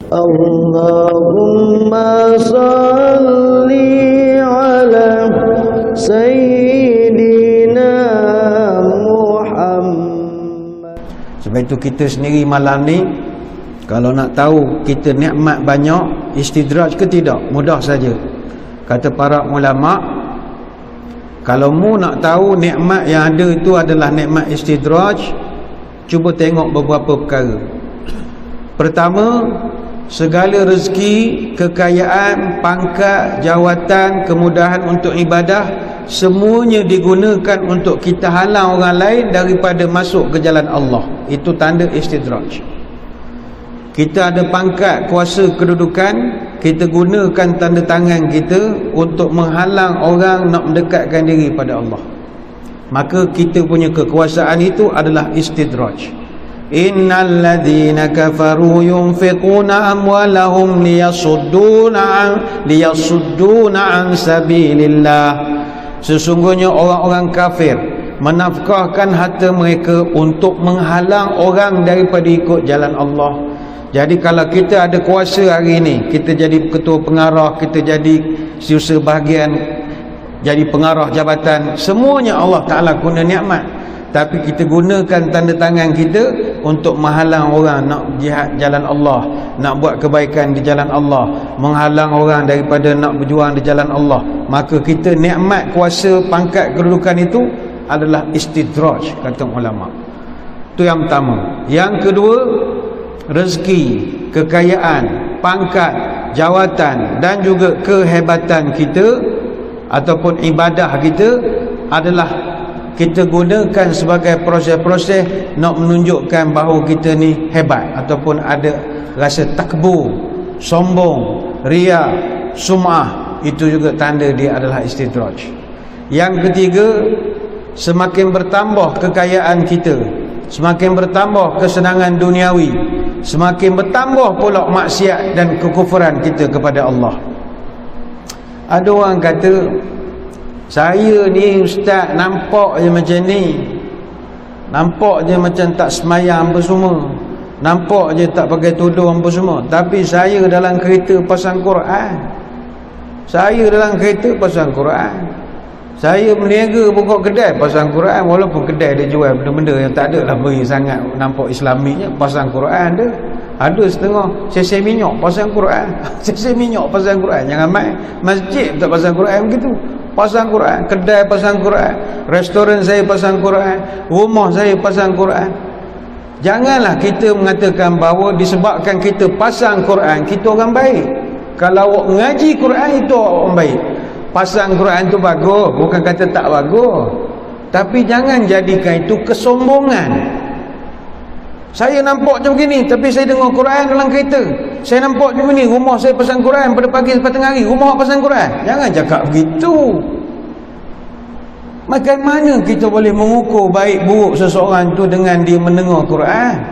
Allahumma salli ala Sayyidina Muhammad. Sebab itu kita sendiri malam ni, kalau nak tahu kita nikmat banyak, istidraj ke tidak, mudah saja. Kata para ulama, kalau mu nak tahu nikmat yang ada itu adalah nikmat istidraj, cuba tengok beberapa perkara. Pertama, segala rezeki, kekayaan, pangkat, jawatan, kemudahan untuk ibadah, semuanya digunakan untuk kita halang orang lain daripada masuk ke jalan Allah. Itu tanda istidraj. Kita ada pangkat, kuasa, kedudukan, kita gunakan tanda tangan kita untuk menghalang orang nak mendekatkan diri pada Allah. Maka kita punya kekuasaan itu adalah istidraj. Innal ladzina kafaru yunfiquna amwalahum liyasudduna an sabilillah. Sesungguhnya orang-orang kafir menafkahkan harta mereka untuk menghalang orang daripada ikut jalan Allah. Jadi kalau kita ada kuasa hari ini, kita jadi ketua pengarah, kita jadi setiausaha bahagian, jadi pengarah jabatan, semuanya Allah Ta'ala guna nikmat. Tapi kita gunakan tanda tangan kita untuk menghalang orang nak jihad jalan Allah, nak buat kebaikan di jalan Allah, menghalang orang daripada nak berjuang di jalan Allah. Maka kita nikmat kuasa, pangkat, kedudukan itu adalah istidraj, kata ulama. Itu yang pertama. Yang kedua, rezeki, kekayaan, pangkat, jawatan dan juga kehebatan kita ataupun ibadah kita adalah kita gunakan sebagai proses-proses nak menunjukkan bahawa kita ni hebat ataupun ada rasa takbur, sombong, riya, sum'ah. Itu juga tanda dia adalah istidraj. Yang ketiga, semakin bertambah kekayaan kita, semakin bertambah kesenangan duniawi, semakin bertambah pula maksiat dan kekufuran kita kepada Allah. Ada orang kata, saya ni ustaz nampak je macam ni, nampak je macam tak semayang apa semua, nampak je tak pakai tudung apa semua, tapi saya dalam kereta pasang Quran, saya dalam kereta pasang Quran, saya berniaga buka kedai pasang Quran. Walaupun kedai dia jual benda-benda yang tak ada lah beri sangat nampak islamiknya, pasang Quran dia. Ada setengah sesi minyak pasang Quran, sesi minyak pasang Quran. Jangan main masjid tak pasang Quran begitu. Pasang Quran, kedai pasang Quran, restoran saya pasang Quran, rumah saya pasang Quran. Janganlah kita mengatakan bahawa disebabkan kita pasang Quran, kita orang baik. Kalau awak mengaji Quran, itu orang baik. Pasang Quran itu bagus, bukan kata tak bagus, tapi jangan jadikan itu kesombongan. Saya nampak macam begini, tapi saya dengar Quran dalam kereta. Saya nampak macam begini, rumah saya pasang Quran pada pagi sampai tengah hari, rumah pasang Quran. Jangan cakap begitu. Bagaimana kita boleh mengukur baik buruk seseorang itu dengan dia mendengar Quran?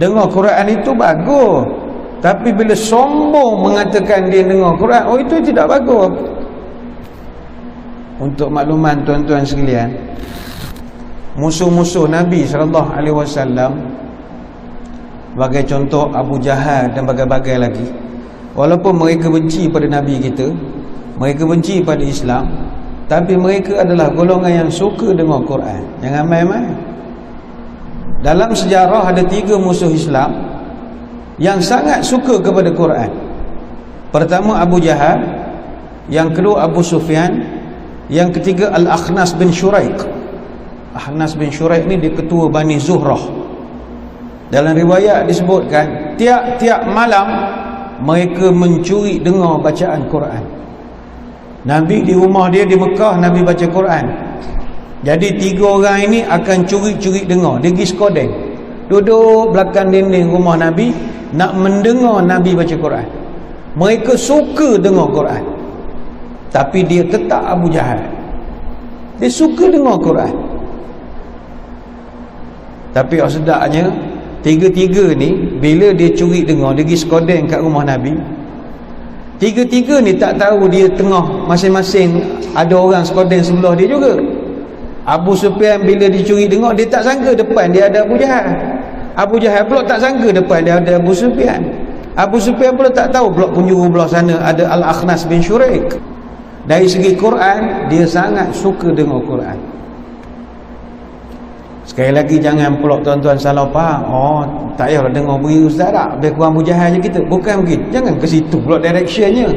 Dengar Quran itu bagus, tapi bila sombong mengatakan dia dengar Quran, oh itu tidak bagus. Untuk makluman tuan-tuan sekalian, musuh-musuh Nabi SAW, sebagai contoh Abu Jahal dan bagai-bagai lagi, walaupun mereka benci pada Nabi kita, mereka benci pada Islam, tapi mereka adalah golongan yang suka dengar Quran. Jangan main-main. Dalam sejarah ada 3 musuh Islam yang sangat suka kepada Quran. Pertama Abu Jahal, yang kedua Abu Sufyan, yang ketiga Al-Akhnas bin Shuraik. Akhnas bin Shuraik ni dia ketua Bani Zuhrah. Dalam riwayat disebutkan tiap-tiap malam mereka mencuri dengar bacaan Quran. Nabi di rumah dia di Mekah, Nabi baca Quran. Jadi 3 orang ini akan curi-curi dengar. Dia pergi sekodeng, duduk belakang dinding rumah Nabi, nak mendengar Nabi baca Quran. Mereka suka dengar Quran, tapi dia tetap Abu Jahal, dia suka dengar Quran. Tapi sedaknya 3 ni bila dia curi dengar, dia pergi sekodeng kat rumah Nabi. 3 ni tak tahu dia tengah masing-masing ada orang sekodeng sebelah dia juga. Abu Sufyan bila dicuri dengar, dia tak sangka depan dia ada Abu Jahal. Abu Jahal pula tak sangka depan dia ada Abu Sufyan. Abu Sufyan pula tak tahu pula penjuru belah sana ada Al-Akhnas bin Syuraik. Dari segi Quran, dia sangat suka dengar Quran. Sekali lagi jangan pula tuan-tuan salah faham. Oh, tak payahlah dengar beri ustaz tak, biar kurang mujahid je kita. Bukan begitu. Jangan ke situ pula directionnya.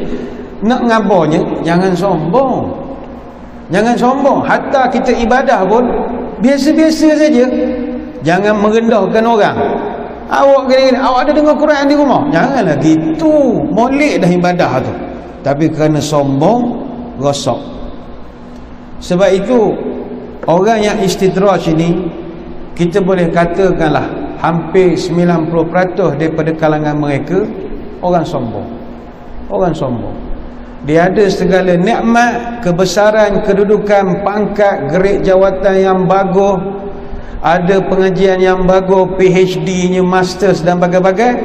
Nak ngabarnya, jangan sombong. Jangan sombong. Hatta kita ibadah pun biasa-biasa saja. Jangan merendahkan orang. Awak gini-gini, awak ada dengar Quran di rumah? Janganlah gitu. Molek dah ibadah tu. Tapi kerana sombong, rosak. Sebab itu orang yang istidraj ini, kita boleh katakanlah hampir 90% daripada kalangan mereka orang sombong. Orang sombong. Dia ada segala nikmat, kebesaran, kedudukan, pangkat, gerik jawatan yang bagus, ada pengajian yang bagus, PhD-nya, masters dan bagai-bagai,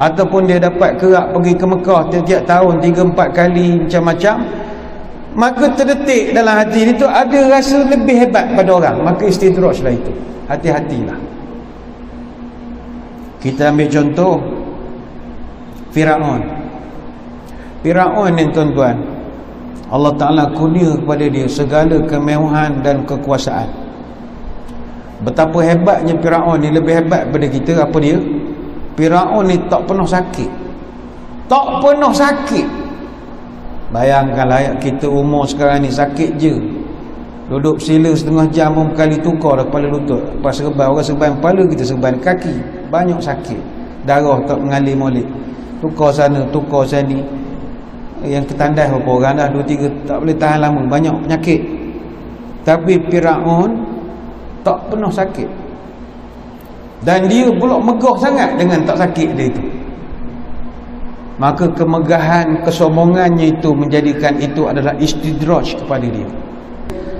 ataupun dia dapat kerak pergi ke Mekah tiap-tiap tahun 3-4 kali macam-macam, maka terdetik dalam hati itu ada rasa lebih hebat pada orang, maka istidrajlah itu. Hati-hatilah. Kita ambil contoh Firaun. Firaun ni tuan-tuan, Allah Ta'ala kurnia kepada dia segala kemewahan dan kekuasaan. Betapa hebatnya Firaun ni, lebih hebat daripada kita. Apa dia? Firaun ni tak pernah sakit. Tak pernah sakit. Bayangkanlah kita umur sekarang ni sakit je. Duduk sila setengah jam pun kali tukar dah kepala lutut. Lepas serban, orang serban kepala, kita serban kaki. Banyak sakit. Darah tak mengalir molek. Tukar sana, tukar sini. Yang ketandai berapa orang dah, 2-3 tak boleh tahan lama. Banyak penyakit. Tapi Firaun tak pernah sakit. Dan dia pula megah sangat dengan tak sakit dia itu. Maka kemegahan, kesombongannya itu menjadikan itu adalah istidraj kepada dia.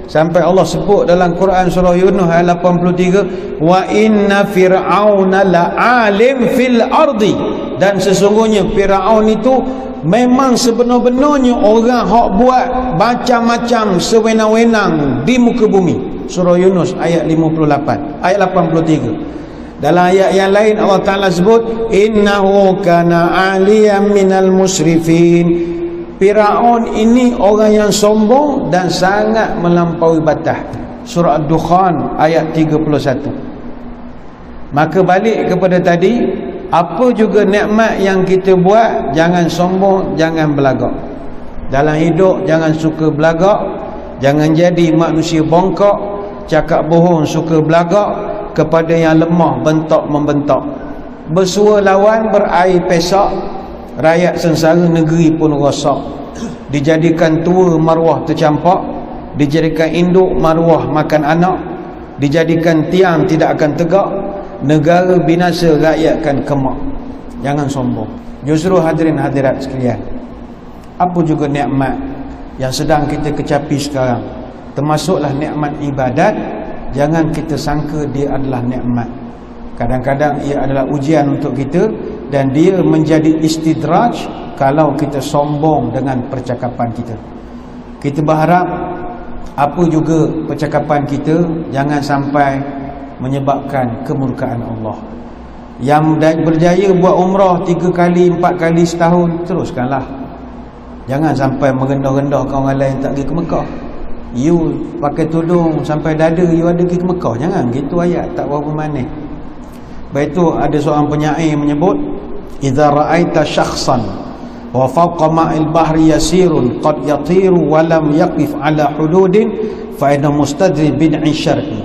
Sampai Allah sebut dalam Quran surah Yunus ayat 83, wa inna fir'auna la'alim fil ardi, dan sesungguhnya Firaun itu memang sebenar-benarnya orang hak buat macam-macam sewenang-wenang di muka bumi. Surah Yunus ayat 58, ayat 83. Dalam ayat yang lain Allah Ta'ala sebut innahu kana aliyan minal musrifin. Firaun ini orang yang sombong dan sangat melampaui batas. Surah Ad-Dukhan ayat 31. Maka balik kepada tadi, apa juga nikmat yang kita buat, jangan sombong, jangan belagak. Dalam hidup jangan suka belagak, jangan jadi manusia bongkok, cakap bohong, suka belagak, kepada yang lemah bentak membentak. Bersua lawan berair pesak, rakyat sengsara negeri pun rosak. Dijadikan tua maruah tercampak, dijadikan induk maruah makan anak, dijadikan tiang tidak akan tegak, negara binasa rakyat akan kemak. Jangan sombong. Justru hadirin hadirat sekalian, apa juga nikmat yang sedang kita kecapi sekarang, termasuklah nikmat ibadat, jangan kita sangka dia adalah nikmat. Kadang-kadang ia adalah ujian untuk kita, dan dia menjadi istidraj kalau kita sombong dengan percakapan kita. Kita berharap apa juga percakapan kita jangan sampai menyebabkan kemurkaan Allah. Yang berjaya buat umrah 3 kali 4 kali setahun, teruskanlah. Jangan sampai merendah-rendahkan orang lain tak pergi ke Mekah. You pakai tudung sampai dada, you ada pergi ke Mekah. Jangan gitu, ayat tak berapa manis. Baik itu ada seorang penyair menyebut, idza ra'aita syakhsan wa fawqa ma'il bahri yasirun qad yatiru wa lam yaqif ala hududin fa inna mustadri bid'i syar'i.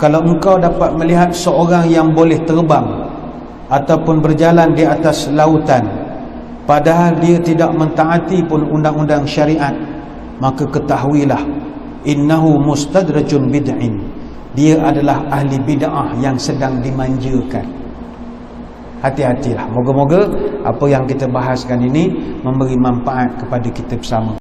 Kalau engkau dapat melihat seorang yang boleh terbang ataupun berjalan di atas lautan, padahal dia tidak mentaati pun undang-undang syariat, maka ketahuilah innahu mustadrajun bid'in, dia adalah ahli bid'ah yang sedang dimanjakan. Hati-hatilah. Moga-moga apa yang kita bahaskan ini memberi manfaat kepada kita bersama.